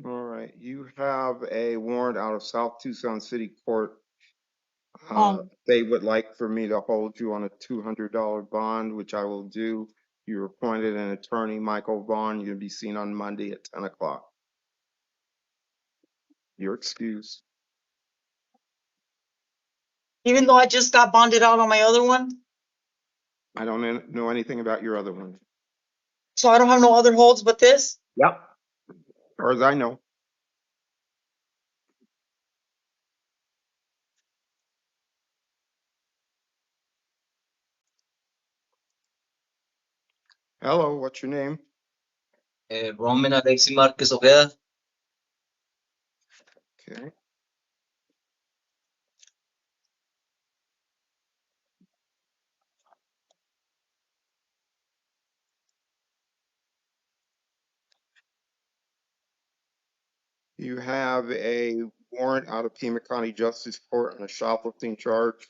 All right. You have a warrant out of South Tucson City Court. They would like for me to hold you on a $200 bond, which I will do. You're appointed an attorney, Michael Vaughn. You'll be seen on Monday at 10 o'clock. You're excused. Even though I just got bonded out on my other one? I don't know anything about your other one. So I don't have no other holds but this? Yep. As far as I know. Hello, what's your name? Roman Alexi Marquez Ojeda. Okay. You have a warrant out of Pima County Justice Court on a shoplifting charge.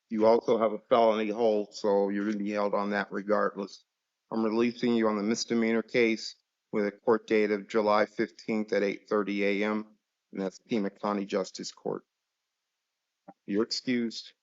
You also have a felony hold, so you're going to be held on that regardless. I'm releasing you on the misdemeanor case with a court date of July 15th at 8:30 a.m. And that's Pima County Justice Court. You're excused.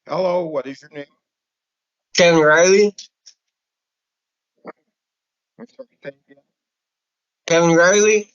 Hello, what is your name? Kevin Riley? I'm sorry, thank you. Kevin Riley?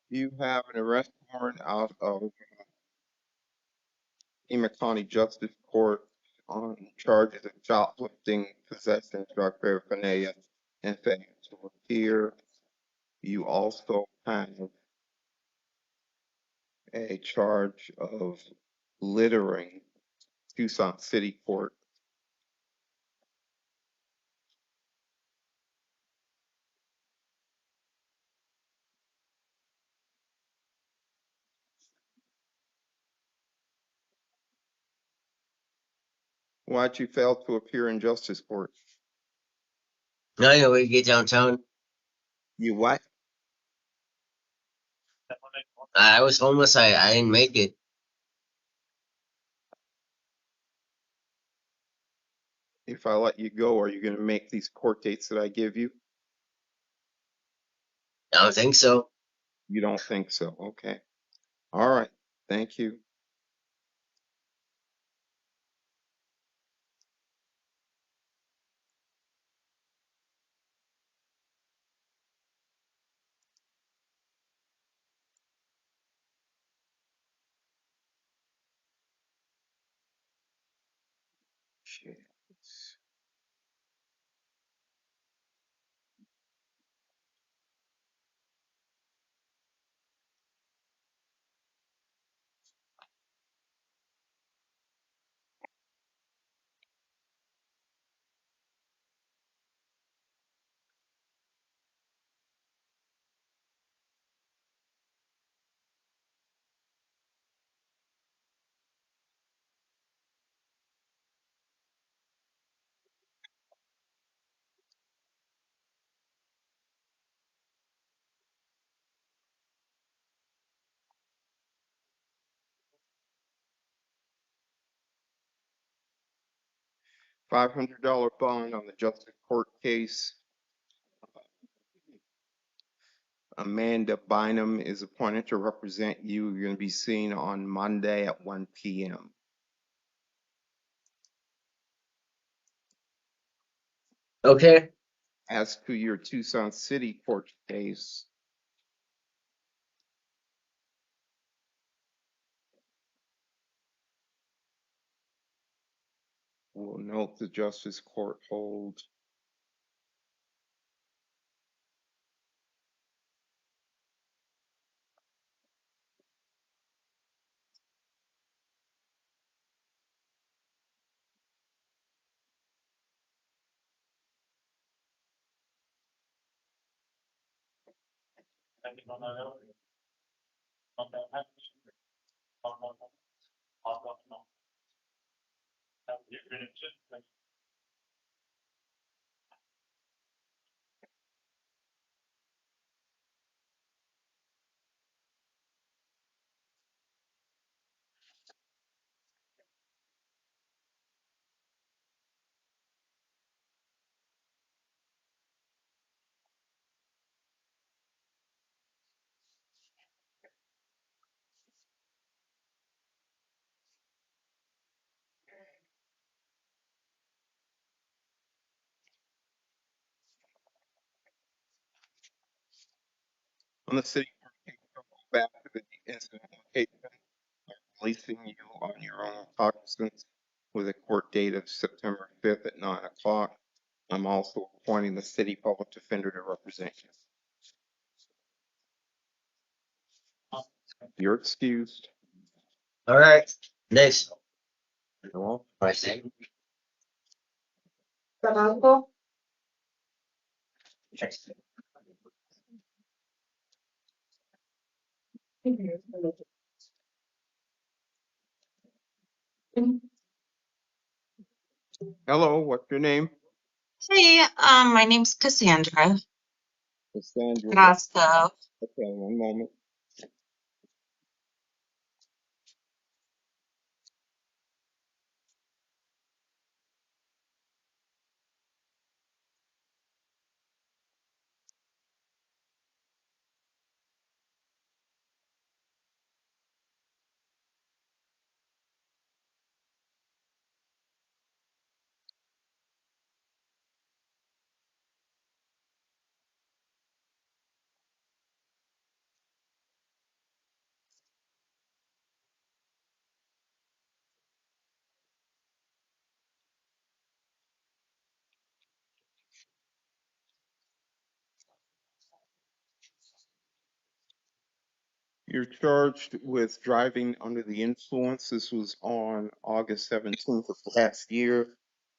You have an arrest warrant out of Pima County Justice Court on charges of shoplifting, possession, drug paraphernalia, and failure to appear. You also have a charge of littering, Tucson City Court. Why'd you fail to appear in justice court? Now I know we get downtown. You what? I was homeless. I didn't make it. If I let you go, are you gonna make these court dates that I give you? I don't think so. You don't think so, okay. All right, thank you. Shit. $500 bond on the justice court case. Amanda Bynum is appointed to represent you. You're going to be seen on Monday at 1 p.m. Okay. As to your Tucson City court case, we'll note the justice court hold. On the city court case, we'll go back to the incident location, placing you on your own cognizance with a court date of September 5th at 9 o'clock. I'm also appointing the city public defender to represent you. You're excused. All right. Next. You're welcome. I see. Trabajo. Hello, what's your name? Hey, my name's Cassandra Cassandra. Carrasco. Okay, one moment. You're charged with driving under the influence. This was on August 17th of last year.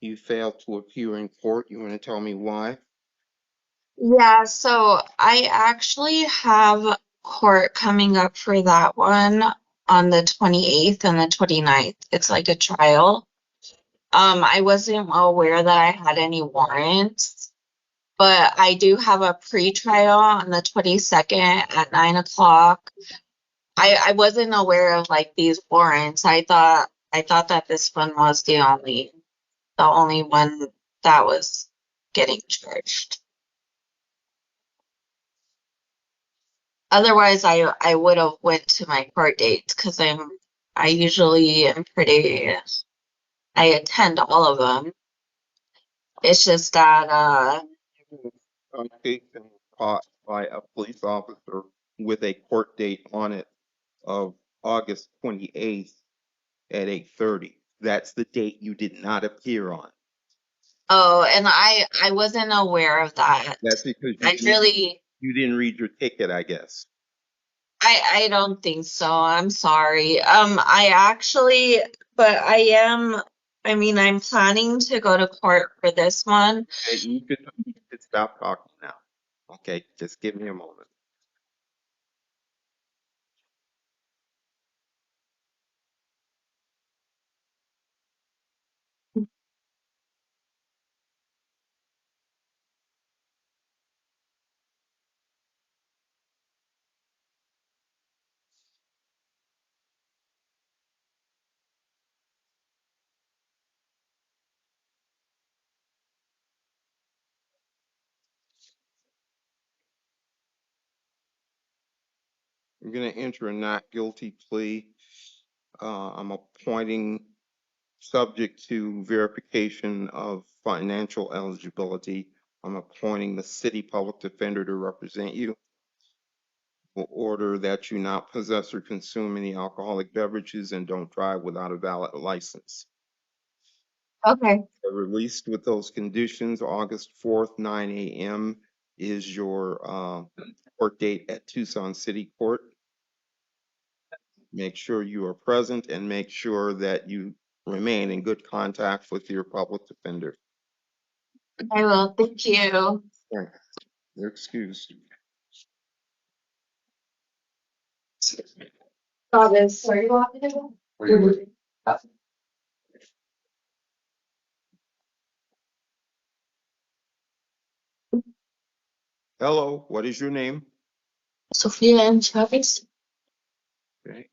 You failed to appear in court. You want to tell me why? Yeah, so I actually have court coming up for that one on the 28th and the 29th. It's like a trial. I wasn't aware that I had any warrants, but I do have a pre-trial on the 22nd at 9 o'clock. I wasn't aware of like these warrants. I thought that this one was the only one that was getting charged. Otherwise, I would have went to my court dates because I usually am pretty. I attend all of them. It's just that On case and caught by a police officer with a court date on it of August 28th at 8:30. That's the date you did not appear on. Oh, and I wasn't aware of that. That's because you didn't read your ticket, I guess. I don't think so. I'm sorry. I actually, but I'm planning to go to court for this one. Hey, you could stop talking now. Okay, just give me a moment. I'm going to enter a not guilty plea. I'm appointing, subject to verification of financial eligibility, I'm appointing the city public defender to represent you. Will order that you not possess or consume any alcoholic beverages and don't drive without a valid license. Okay. Released with those conditions, August 4th, 9 a.m. is your court date at Tucson City Court. Make sure you are present and make sure that you remain in good contact with your public defender. I will. Thank you. Right. You're excused. Sorry. Hello, what is your name? Sophia and Travis. Okay.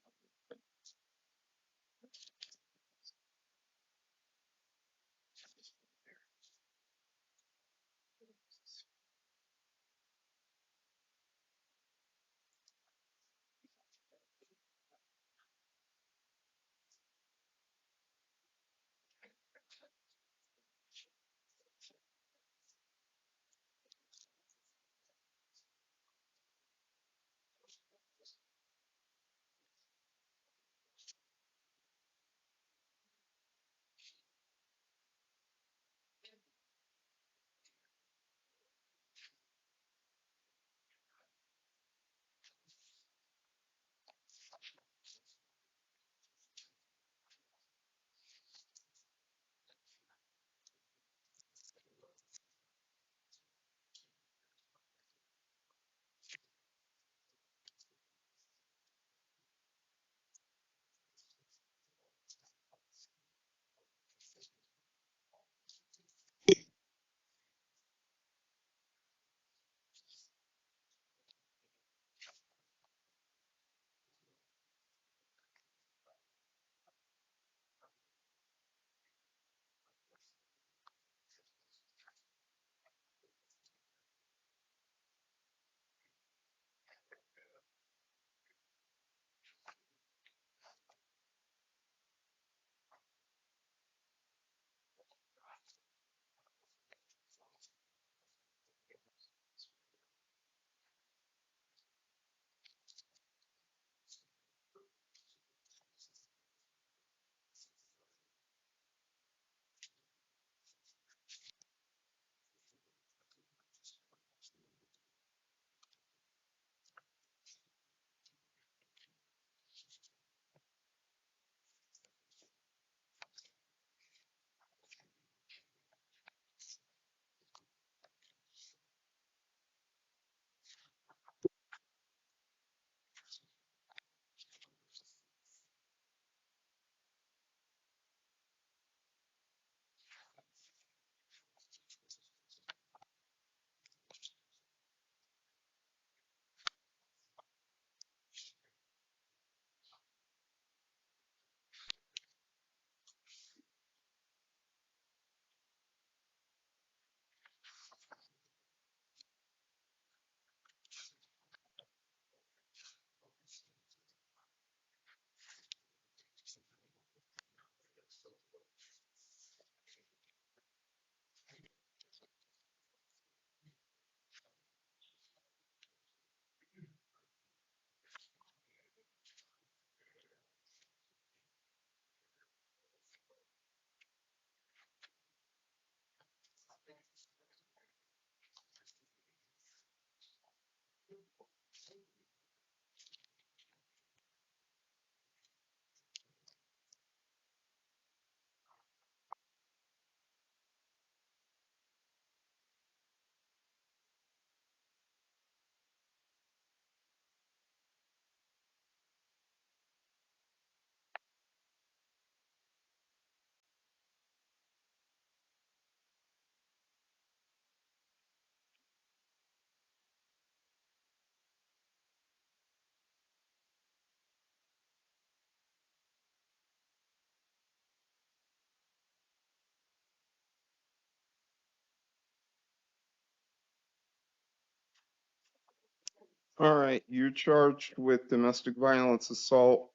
All right, you're charged with domestic violence assault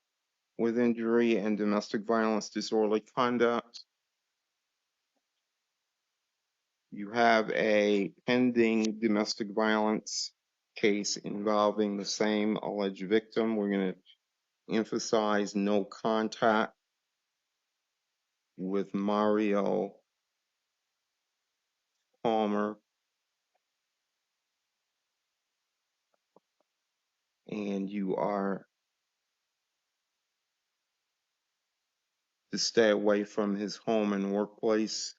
with injury and domestic violence disorderly conduct. You have a pending domestic violence case involving the same alleged victim. We're going to emphasize no contact with Mario Palmer, and you are to stay away from his home and workplace.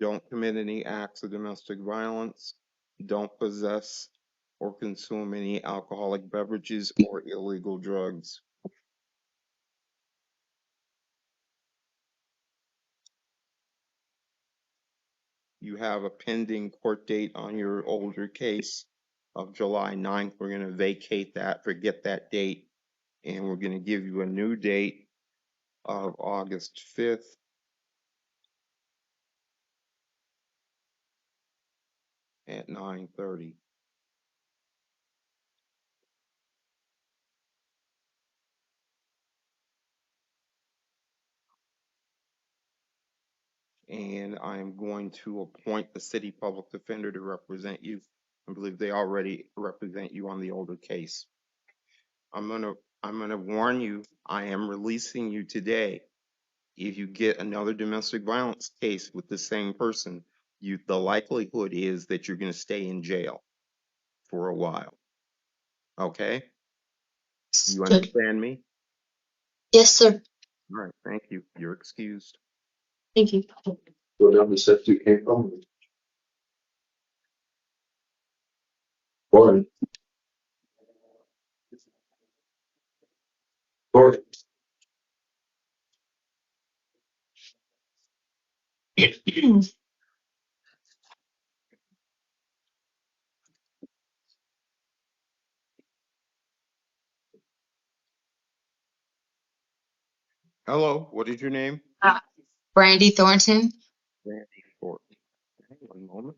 Don't commit any acts of domestic violence. Don't possess or consume any alcoholic beverages or illegal drugs. You have a pending court date on your older case of July 9th. We're going to vacate that, forget that date, and we're going to give you a new date of August 5th at 9:30. And I'm going to appoint the city public defender to represent you. I believe they already represent you on the older case. I'm gonna warn you, I am releasing you today. If you get another domestic violence case with the same person, the likelihood is that you're gonna stay in jail for a while. Okay? You Good. understand me? Yes, sir. All right, thank you. You're excused. Thank you. Go down the steps you came from. Or, or, Hello, what is your name? Brandy Thornton. Randy Ford. Okay, one moment.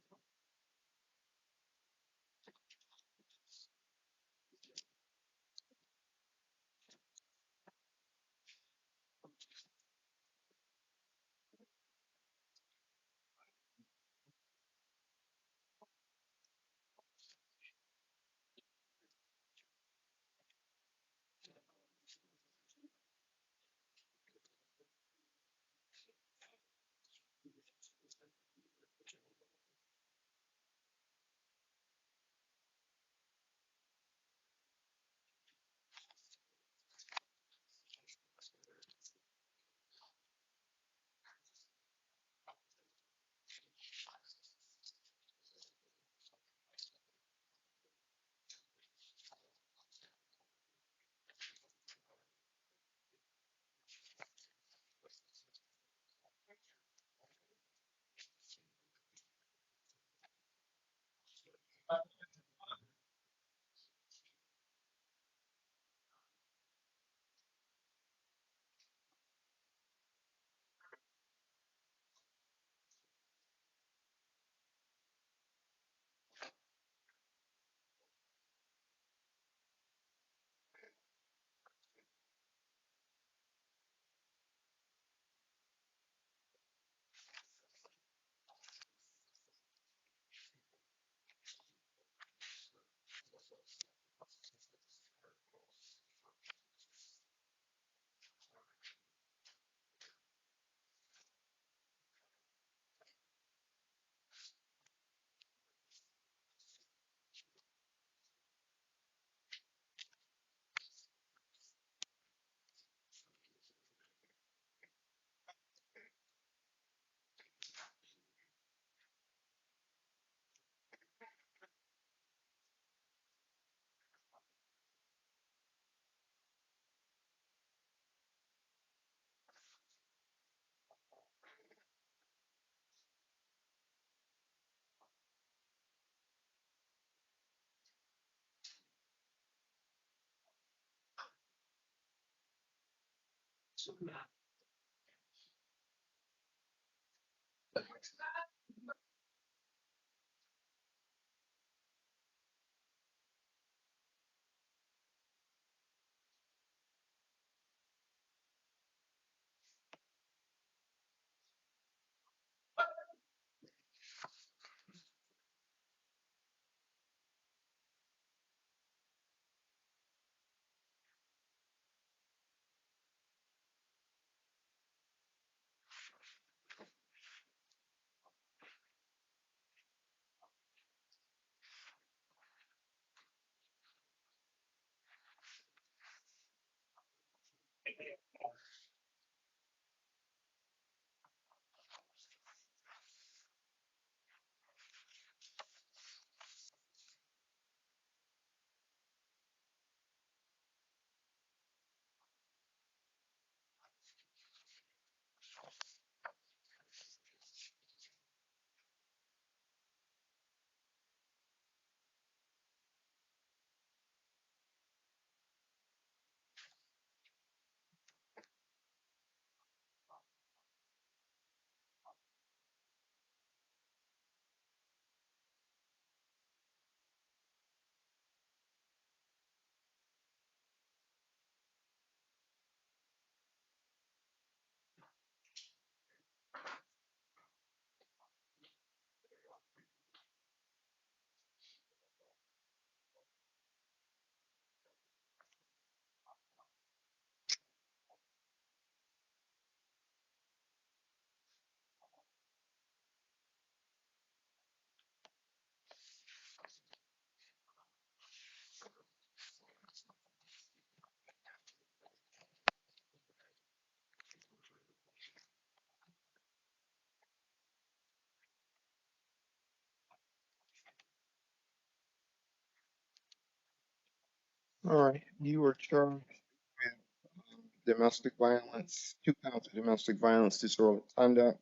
All right, you were charged with domestic violence, 2 counts of domestic violence disorderly conduct,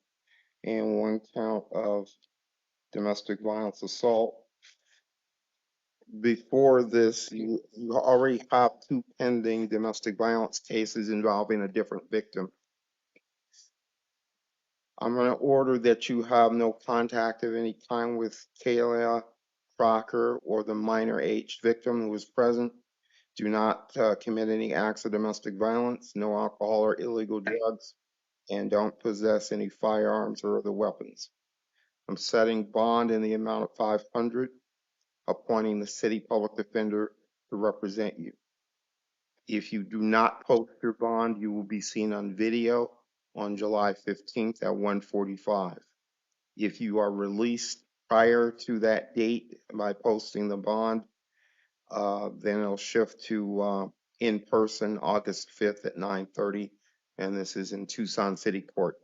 and 1 count of domestic violence assault. Before this, you already have 2 pending domestic violence cases involving a different victim. I'm going to order that you have no contact of any kind with Kayla Crocker or the minor aged victim who was present. Do not commit any acts of domestic violence, no alcohol or illegal drugs, and don't possess any firearms or other weapons. I'm setting bond in the amount of $500, appointing the city public defender to represent you. If you do not post your bond, you will be seen on video on July 15th at 1:45. If you are released prior to that date by posting the bond, then it'll shift to in person August 5th at 9:30, and this is in Tucson City Court.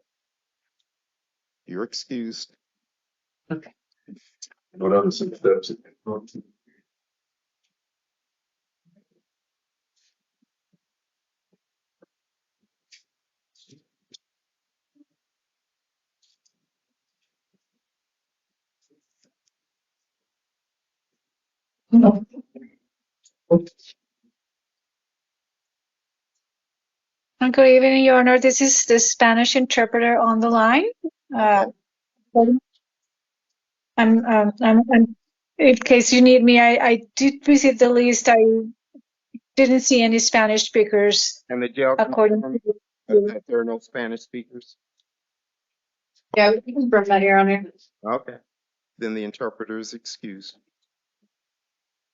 You're excused. What other steps? Good evening, Your Honor. This is the Spanish interpreter on the line. In case you need me, I did visit the list. I didn't see any Spanish speakers And the jail according confirmed to that there are no Spanish speakers. yeah, we can confirm that, Your Honor. Okay. Then the interpreter is excused.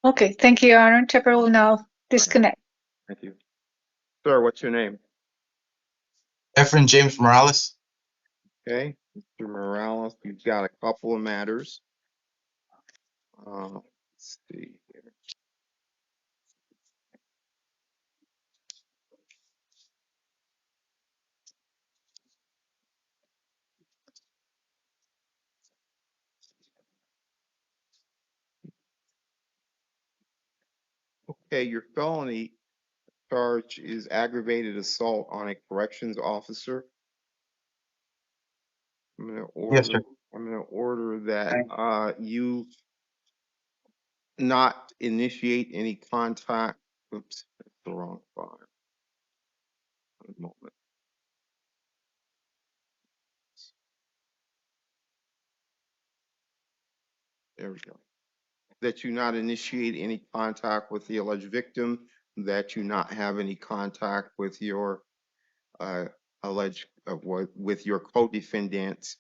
Okay, thank you, Your Honor. Interpreter will now disconnect. Thank you. Sir, what's your name? Efren James Morales. Okay, Mr. Morales, you've got a couple of matters. Let's see here. Okay, your felony charge is aggravated assault on a corrections officer. I'm gonna Yes, sir. order that you not initiate any contact. Oops, that's the wrong file. One moment. There we go. That you not initiate any contact with the alleged victim, that you not have any contact with your alleged with your co-defendants,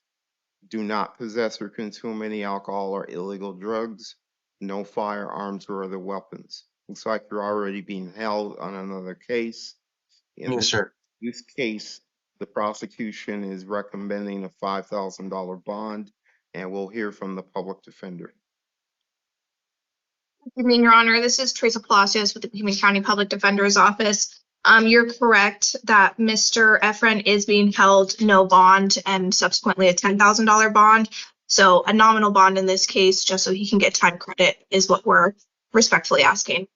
do not possess or consume any alcohol or illegal drugs, no firearms or other weapons. Looks like you're already being held on another case. In Yes, sir. this case, the prosecution is recommending a $5,000 bond, and we'll hear from the public defender. Good evening, Your Honor. This is Teresa Palacios with the Pima County Public Defender's Office. You're correct that Mr. Efren is being held no bond and subsequently a $10,000 bond. So a nominal bond in this case, just so he can get time credit, is what we're respectfully asking.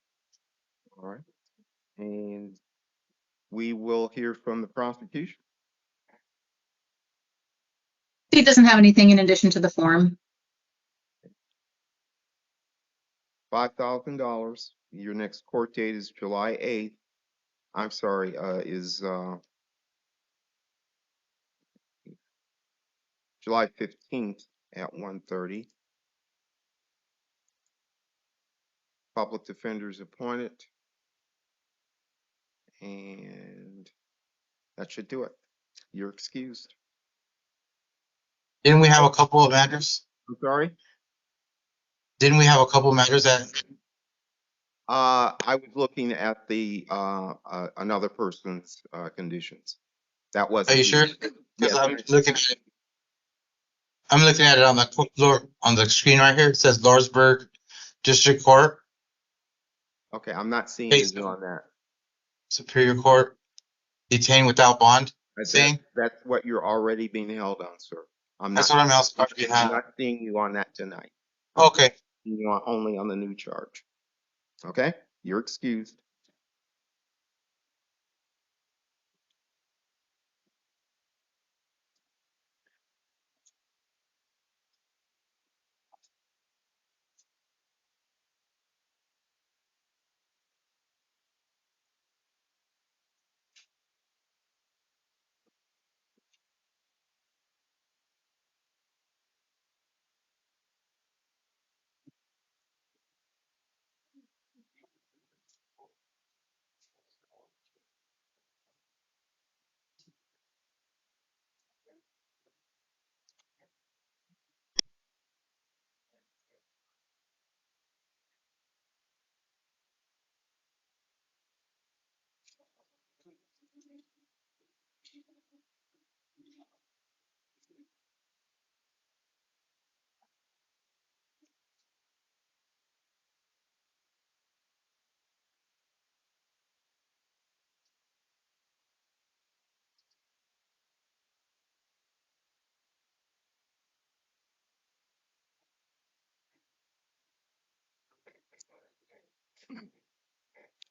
All right. And we will hear from the prosecution. He doesn't have anything in addition to the form. $5,000. Your next court date is July 8th. I'm sorry, is July 15th at 1:30. Public defenders appointed. And that should do it. You're excused. Didn't we have a couple of matters? I'm sorry? Didn't we have a couple of matters that? I was looking at the another person's conditions. That wasn't. Are you sure? Yes. Because I'm looking at it on the floor on the screen right here. It says Lawrenceburg District Court, Okay, I'm not seeing Case it on that. Superior Court, detained without bond. Saying That's what you're already being held on, sir. that's what I'm asking. I'm not seeing you on that tonight. Okay. You are only on the new charge. Okay, you're excused.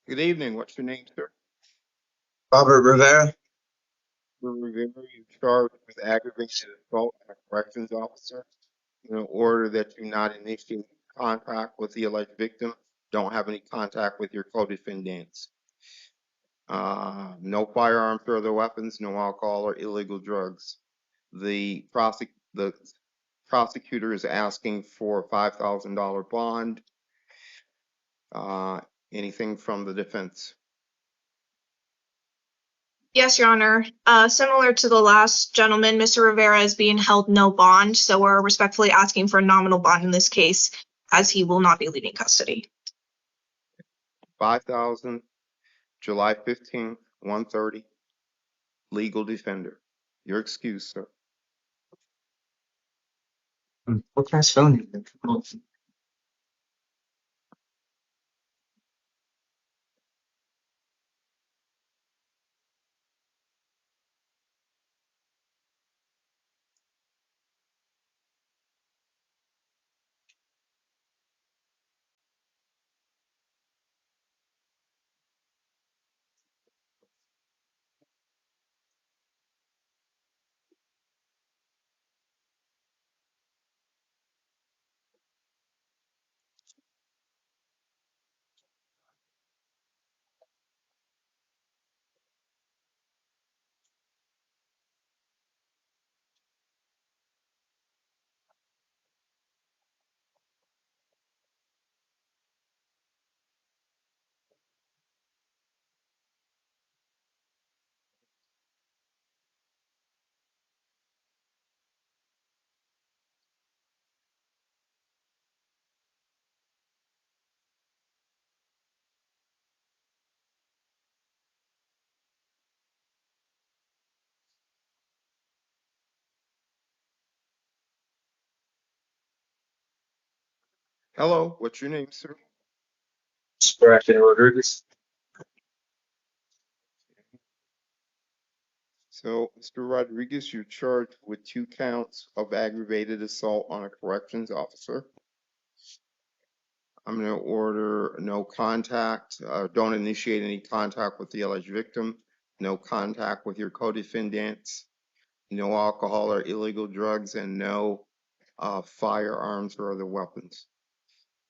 Good evening. What's your name, sir? Robert Rivera. You're charged with aggravated assault on a corrections officer. In order that you not initiate contact with the alleged victim, don't have any contact with your co-defendants. No firearms or other weapons, no alcohol or illegal drugs. The prosecutor is asking for a $5,000 bond. Anything from the defense? Yes, Your Honor. Similar to the last gentleman, Mr. Rivera is being held no bond, so we're respectfully asking for a nominal bond in this case, as he will not be leaving custody. 5,000, July 15th, 1:30. Legal defender. You're excused, sir. What kind of phone? Hello, what's your name, sir? Spracken Rodriguez. So, Mr. Rodriguez, you're charged with 2 counts of aggravated assault on a corrections officer. I'm going to order no contact, don't initiate any contact with the alleged victim, no contact with your co-defendants, no alcohol or illegal drugs, and no firearms or other weapons.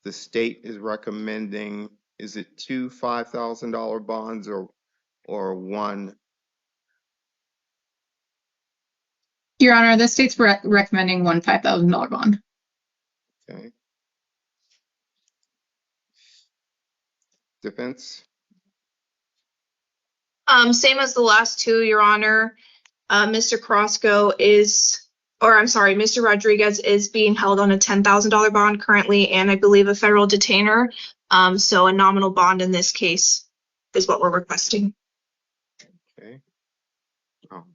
The state is recommending, is it 2 $5,000 bonds or 1? Your Honor, the state's recommending one $5,000 bond. Okay. Defense? Same as the last two, Your Honor. Mr. Mr. Rodriguez is being held on a $10,000 bond currently, and I believe a federal detainer. So a nominal bond in this case is what we're requesting. Okay. Oh,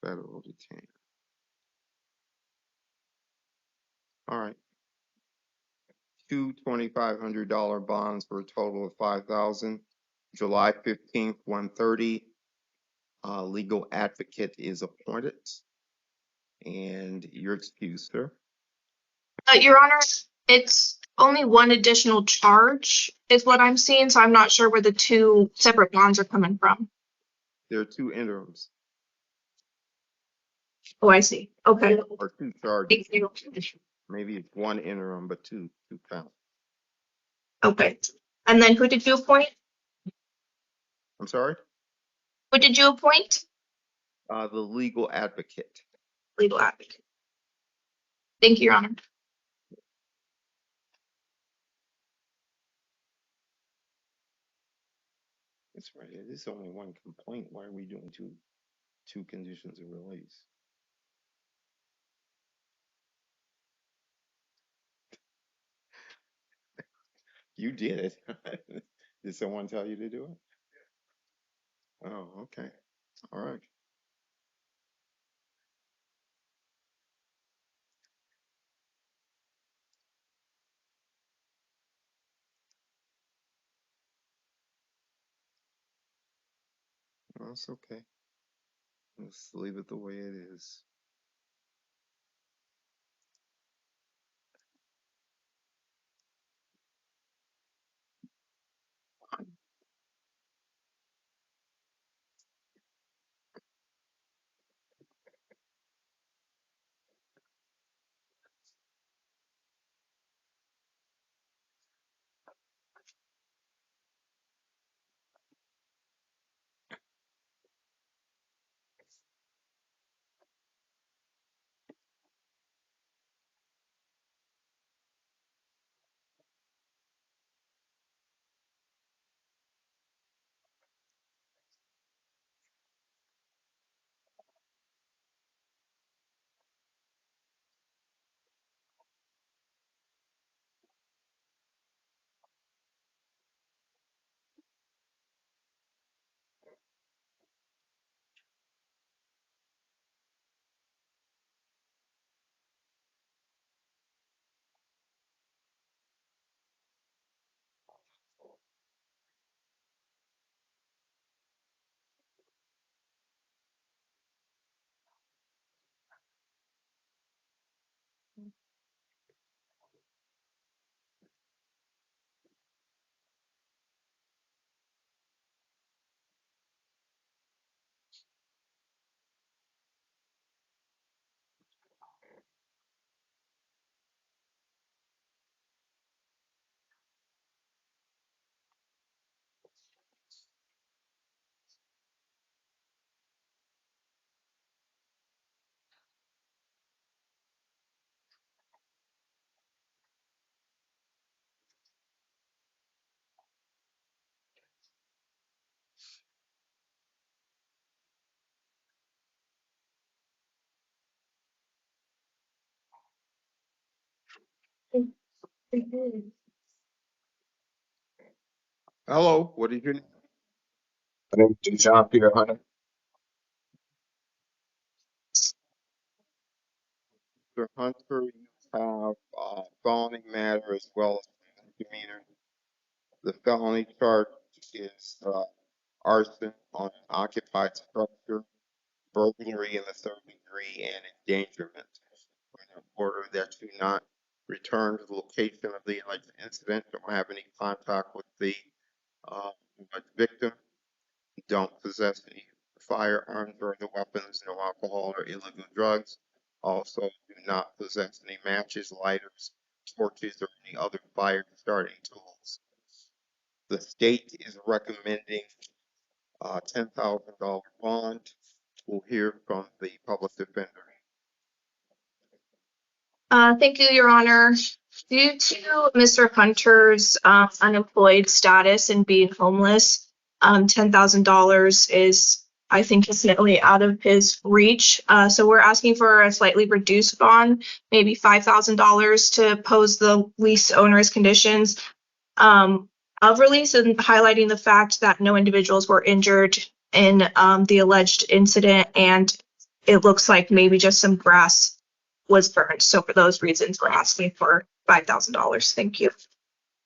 federal detained. All right. 2 $2,500 bonds for a total of 5,000. July 15th, 1:30. Legal advocate is appointed. And you're excused, sir. Your Honor, it's only one additional charge is what I'm seeing, so I'm not sure where the two separate bonds are coming from. There are 2 interims Oh, I see. Okay. or 2 charges. Thank you. Maybe it's 1 interim, but 2 counts. Okay. And then who did you appoint? I'm sorry? Who did you appoint? The legal advocate. Legal advocate. Thank you, Your Honor. That's right. It is only 1 complaint. Why are we doing two conditions of release? You did it. Did someone tell you to do it? Oh, okay. All right. Well, that's okay. Let's leave it the way it is. Hello, what is your name? My name is Jean-Pierre Hunter. Mr. Hunter, you have felony matter as well as misdemeanor. The felony charge is arson on an occupied structure. burglary in the third degree and endangerment. In order that you not return to the location of the alleged incident, don't have any contact with the victim, don't possess any firearms or other weapons, no alcohol or illegal drugs. Also, do not possess any matches, lighters, torches, or any other fire starting tools. The state is recommending $10,000 bond. We'll hear from the public defender. Thank you, Your Honor. Due to Mr. Hunter's unemployed status and being homeless, $10,000 is, I think, definitely out of his reach. So we're asking for a slightly reduced bond, maybe $5,000 to pose the lease owner's conditions of release, and highlighting the fact that no individuals were injured in the alleged incident, and it looks like maybe just some grass was burned. So for those reasons, we're asking for $5,000. Thank you.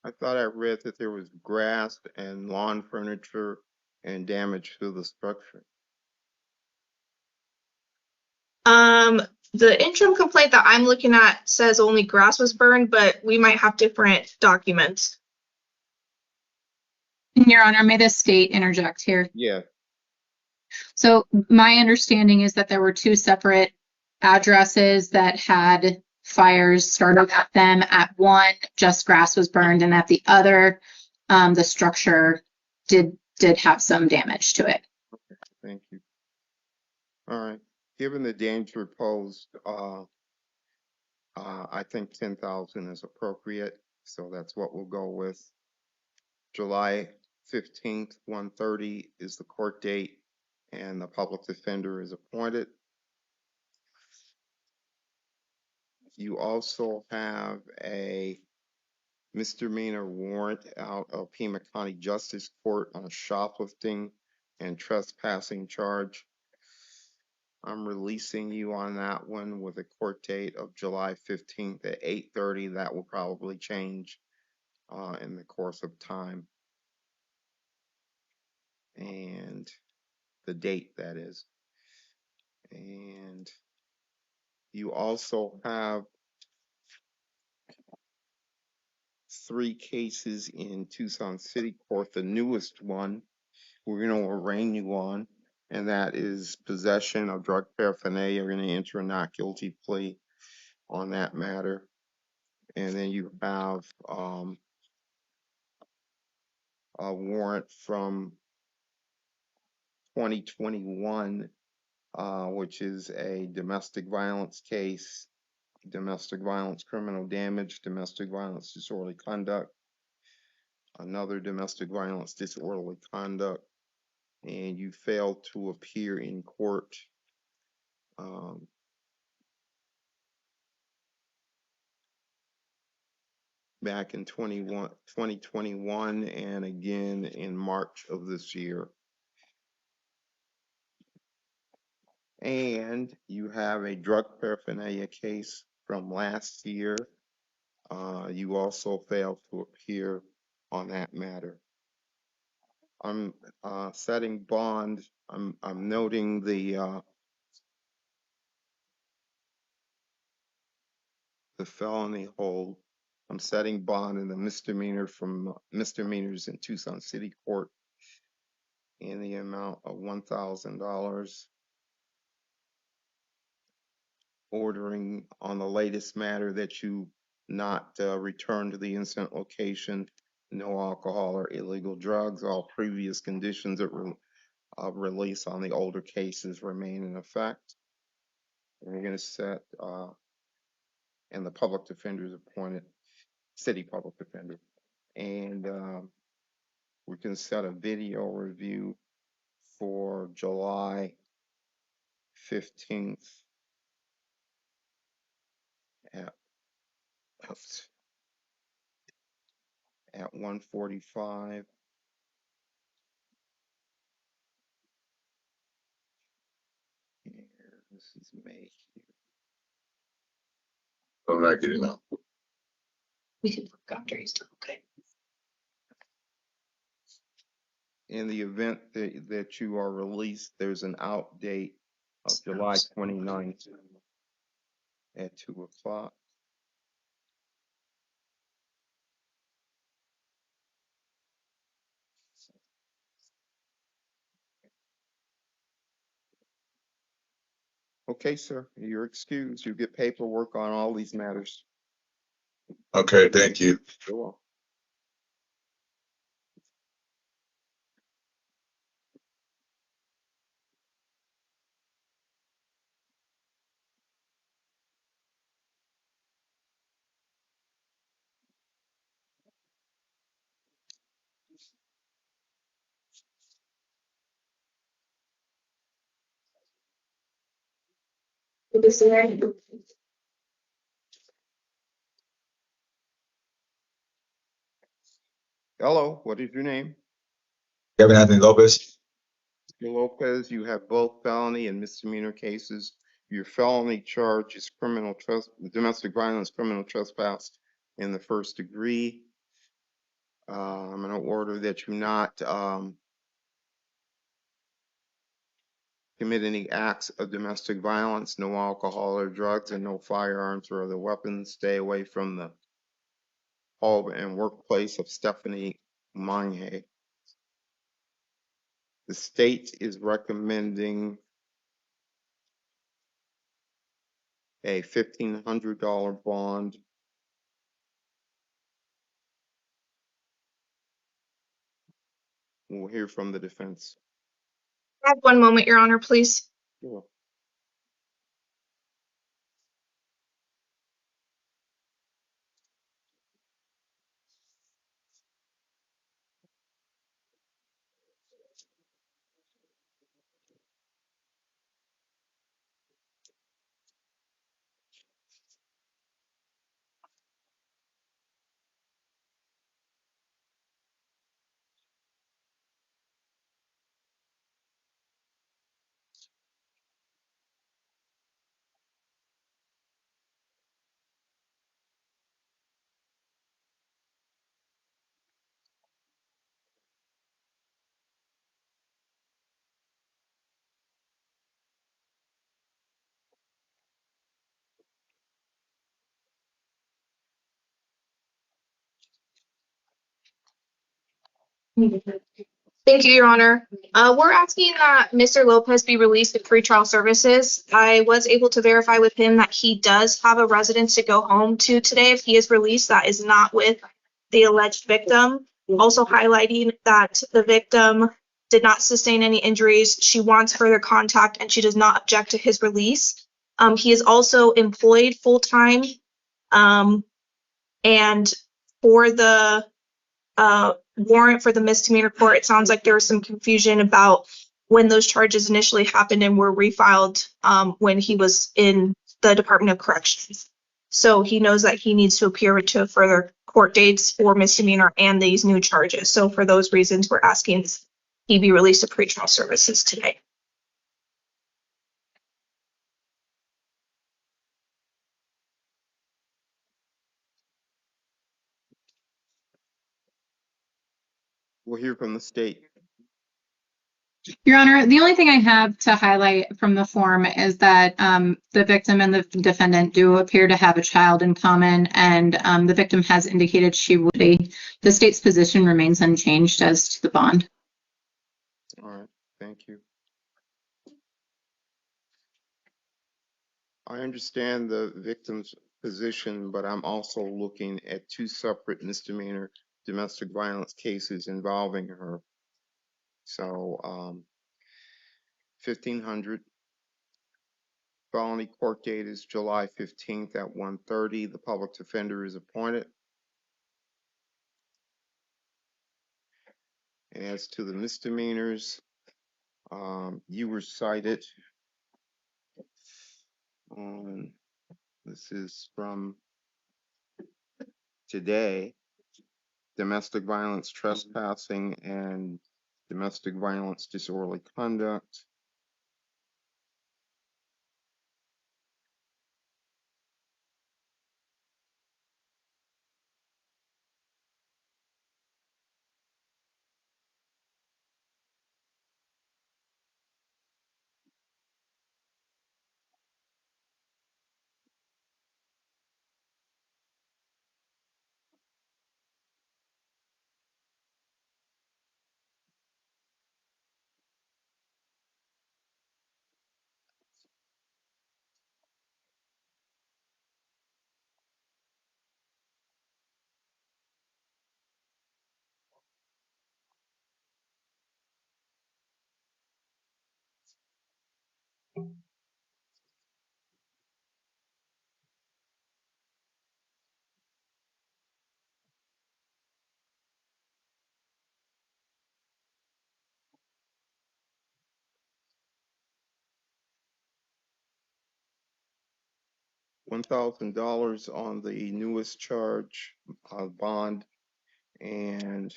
I thought I read that there was grass and lawn furniture and damage to the structure. The interim complaint that I'm looking at says only grass was burned, but we might have different documents. Your Honor, may the state interject here? Yeah. So my understanding is that there were two separate addresses that had fires started at them. At one, just grass was burned, and at the other, the structure did have some damage to it. Okay, thank you. All right. Given the danger posed, I think 10,000 is appropriate, so that's what we'll go with. July 15th, 1:30 is the court date, and the public defender is appointed. You also have a misdemeanor warrant out of Pima County Justice Court on a shoplifting and trespassing charge. I'm releasing you on that one with a court date of July 15th at 8:30. That will probably change in the course of time. And the date, that is. And you also have 3 cases in Tucson City Court. The newest one we're going to arraign you on, and that is possession of drug paraphernalia. We're going to enter a not guilty plea on that matter. And then you have a warrant from 2021, which is a domestic violence case, domestic violence criminal damage, domestic violence disorderly conduct, another domestic violence disorderly conduct, and you failed to appear in court back in 2021 and again in March of this year. And you have a drug paraphernalia case from last year. You also failed to appear on that matter. I'm setting bond. I'm noting the felony hold. I'm setting bond in the misdemeanor from misdemeanors in Tucson City Court in the amount of $1,000. Ordering on the latest matter that you not return to the incident location, no alcohol or illegal drugs. All previous conditions of release on the older cases remain in effect. And we're going to set, and the public defender is appointed, city public defender. And we can set a video review for July 15th at 1:45. This is May. I'm not getting out. We can look after he's done. Okay. In the event that you are released, there's an out date of July 29th at 2:00. Okay, sir, you're excused. You get paperwork on all these matters. Okay, thank you. You're welcome. Hello, what is your name? Kevin Anthony Lopez. Mr. Lopez, you have both felony and misdemeanor cases. Your felony charge is domestic violence, criminal trespass in the first degree. I'm going to order that you not commit any acts of domestic violence, no alcohol or drugs, and no firearms or other weapons. Stay away from the home and workplace of Stephanie Monge. The state is recommending a $1,500 bond. We'll hear from the defense. I have 1 moment, Your Honor, please. Sure. Thank you, Your Honor. We're asking that Mr. Lopez be released to pretrial services. I was able to verify with him that he does have a residence to go home to today. If he is released, that is not with the alleged victim. Also highlighting that the victim did not sustain any injuries. She wants further contact and she does not object to his release. He is also employed full-time. And for the warrant for the misdemeanor court, it sounds like there was some confusion about when those charges initially happened and were refiled when he was in the Department of Corrections. So he knows that he needs to appear to further court dates for misdemeanor and these new charges. So for those reasons, we're asking he be released to pretrial services today. We'll hear from the state. Your Honor, the only thing I have to highlight from the form is that the victim and the defendant do appear to have a child in common, and the victim has indicated she would be. The state's position remains unchanged as to the bond. All right, thank you. I understand the victim's position, but I'm also looking at 2 separate misdemeanor domestic violence cases involving her. So 1,500. Felony court date is July 15th at 1:30. The public defender is appointed. As to the misdemeanors, you were cited on, this is from today, domestic violence trespassing and domestic violence disorderly conduct. $1,000 on the newest charge bond, and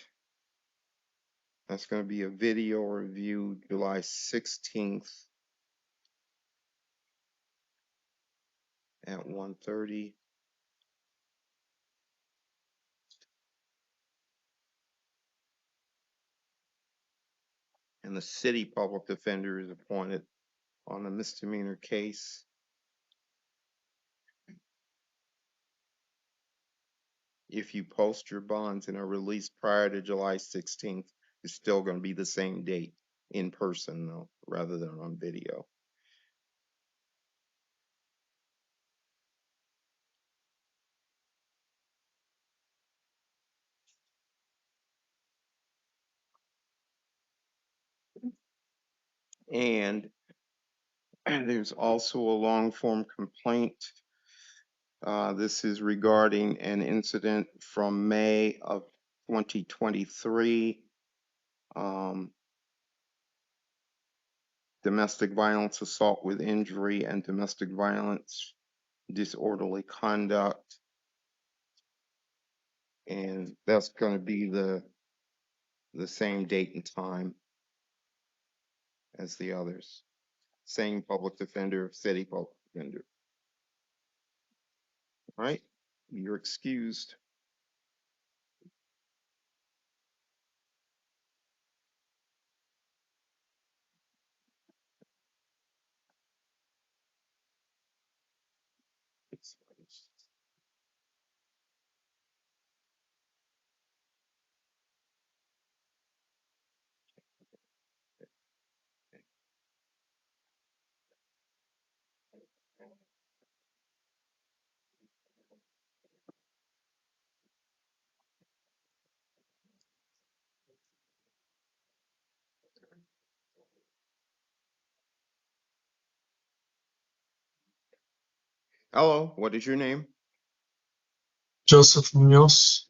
that's going to be a video review July 16th at 1:30. And the city public defender is appointed on a misdemeanor case. If you post your bonds and are released prior to July 16th, it's still going to be the same date in person, though, rather than on video. And there's also a long form complaint. This is regarding an incident from May of 2023. Domestic violence, assault with injury, and domestic violence, disorderly conduct. And that's going to be the same date and time as the others. Same public defender, city public defender. All right, you're excused. Hello, what is your name? Joseph Munoz.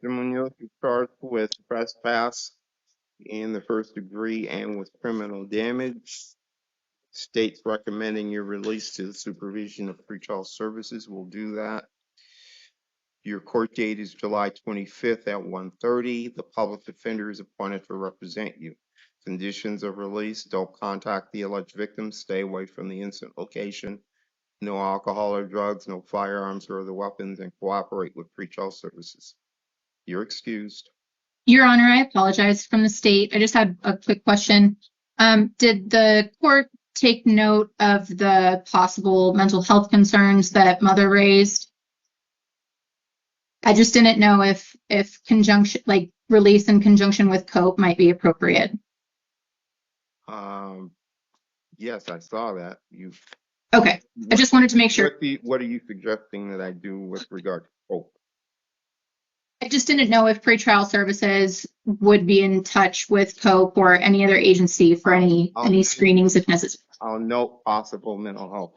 Munoz is charged with trespass in the first degree and with criminal damage. State's recommending your release to the supervision of pretrial services. We'll do that. Your court date is July 25th at 1:30. The public defender is appointed to represent you. Conditions of release: don't contact the alleged victim, stay away from the incident location, no alcohol or drugs, no firearms or other weapons, and cooperate with pretrial services. You're excused. Your Honor, I apologize from the state. I just had a quick question. Did the court take note of the possible mental health concerns that mother raised? I just didn't know if conjunction, like release in conjunction with cope might be appropriate. Yes, I saw that. Okay, I just wanted to make sure. What are you suggesting that I do with regard to cope? I just didn't know if pretrial services would be in touch with cope or any other agency for any screenings if necessary. I'll note possible mental health.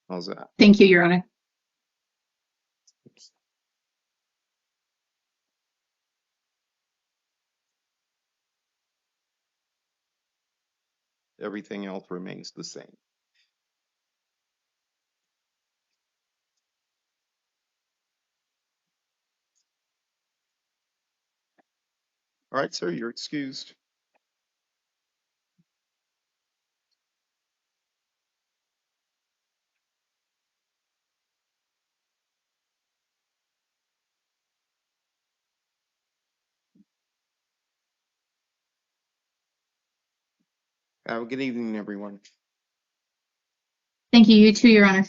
How's that? Thank you, Your Honor. Everything else remains the same. All right, sir, you're excused. Have a good evening, everyone. Thank you. You too, Your Honor.